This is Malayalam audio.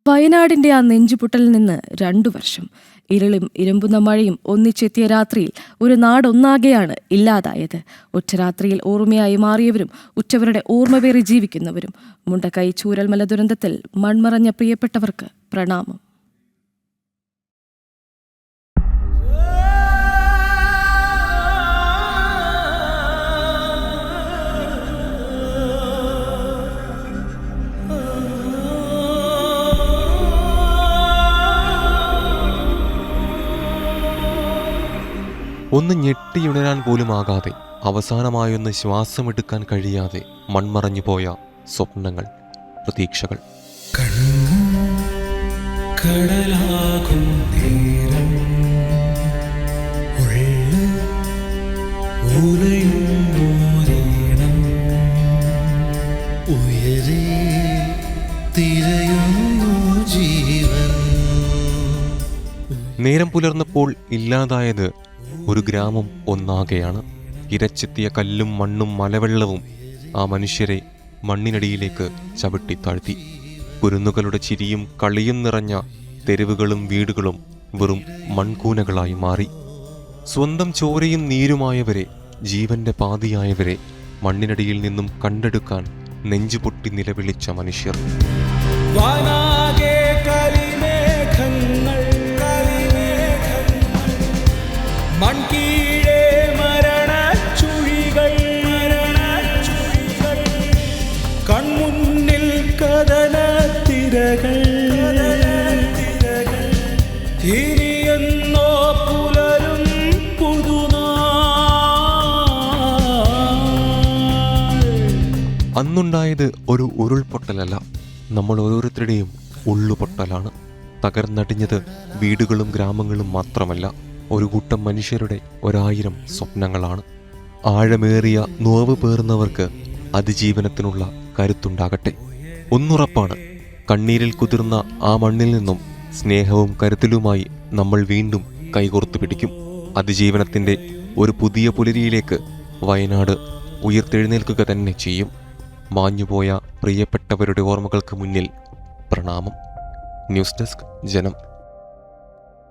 വയനാടിന്റെ ആ നെഞ്ചുപൊട്ടലിൽ നിന്ന് 2 വർഷം. ഇരുളും ഇരുമ്പുന്ന മഴയും ഒന്നിച്ചെത്തിയ രാത്രിയിൽ ഒരു നാടൊന്നാകെയാണ് ഇല്ലാതായത്. ഒറ്റ രാത്രിയിൽ ഓർമ്മയായി മാറിയവരും ഉറ്റവരുടെ ഓർമ്മ പേറി ജീവിക്കുന്നവരും. മുണ്ടക്കൈ ചൂരൽമല ദുരന്തത്തിൽ മൺമറഞ്ഞ പ്രിയപ്പെട്ടവർക്ക് പ്രണാമം. ഒന്ന് ഞെട്ടിയുണരാൻ പോലുമാകാതെ, അവസാനമായൊന്ന് ശ്വാസമെടുക്കാൻ കഴിയാതെ മൺമറഞ്ഞു പോയ സ്വപ്നങ്ങൾ, പ്രതീക്ഷകൾ. കടലാകും നേരം ഉയരെ തിരയുന്നു ജീവൻ. നേരം പുലർന്നപ്പോൾ ഇല്ലാതായത് ഒരു ഗ്രാമം ഒന്നാകെയാണ്. ഇരച്ചെത്തിയ കല്ലും മണ്ണും മലവെള്ളവും ആ മനുഷ്യരെ മണ്ണിനടിയിലേക്ക് ചവിട്ടി താഴ്ത്തി. കുരുന്നുകളുടെ ചിരിയും കളിയും നിറഞ്ഞ തെരുവുകളും വീടുകളും വെറും മൺകൂനകളായി മാറി. സ്വന്തം ചോരയും നീരുമായവരെ, ജീവന്റെ പാതിയായവരെ മണ്ണിനടിയിൽ നിന്നും കണ്ടെടുക്കാൻ നെഞ്ചുപൊട്ടി നിലവിളിച്ച മനുഷ്യർ. കൺമുന്നിൽ കഥനത്തിരകൾ തിരിയുന്നോ പുലരും പുതുനാൾ. അന്നുണ്ടായത് ഒരു ഉരുൾപൊട്ടലല്ല, നമ്മൾ ഓരോരുത്തരുടെയും ഉള്ളുപൊട്ടലാണ്. തകർന്നടിഞ്ഞത് വീടുകളും ഗ്രാമങ്ങളും മാത്രമല്ല, ഒരു കൂട്ടം മനുഷ്യരുടെ 1000 സ്വപ്നങ്ങളാണ്. ആഴമേറിയ നോവ് പേറുന്നവർക്ക് അതിജീവനത്തിനുള്ള കരുത്തുണ്ടാകട്ടെ. ഒന്നുറപ്പാണ്, കണ്ണീരിൽ കുതിർന്ന ആ മണ്ണിൽ നിന്നും സ്നേഹവും കരുതലുമായി നമ്മൾ വീണ്ടും കൈകോർത്തു പിടിക്കും. അതിജീവനത്തിൻ്റെ ഒരു പുതിയ പുലരിയിലേക്ക് വയനാട് ഉയർത്തെഴുന്നേൽക്കുക തന്നെ ചെയ്യും. മാഞ്ഞുപോയ പ്രിയപ്പെട്ടവരുടെ ഓർമ്മകൾക്ക് മുന്നിൽ പ്രണാമം. ന്യൂസ് ഡെസ്ക്, ജനം.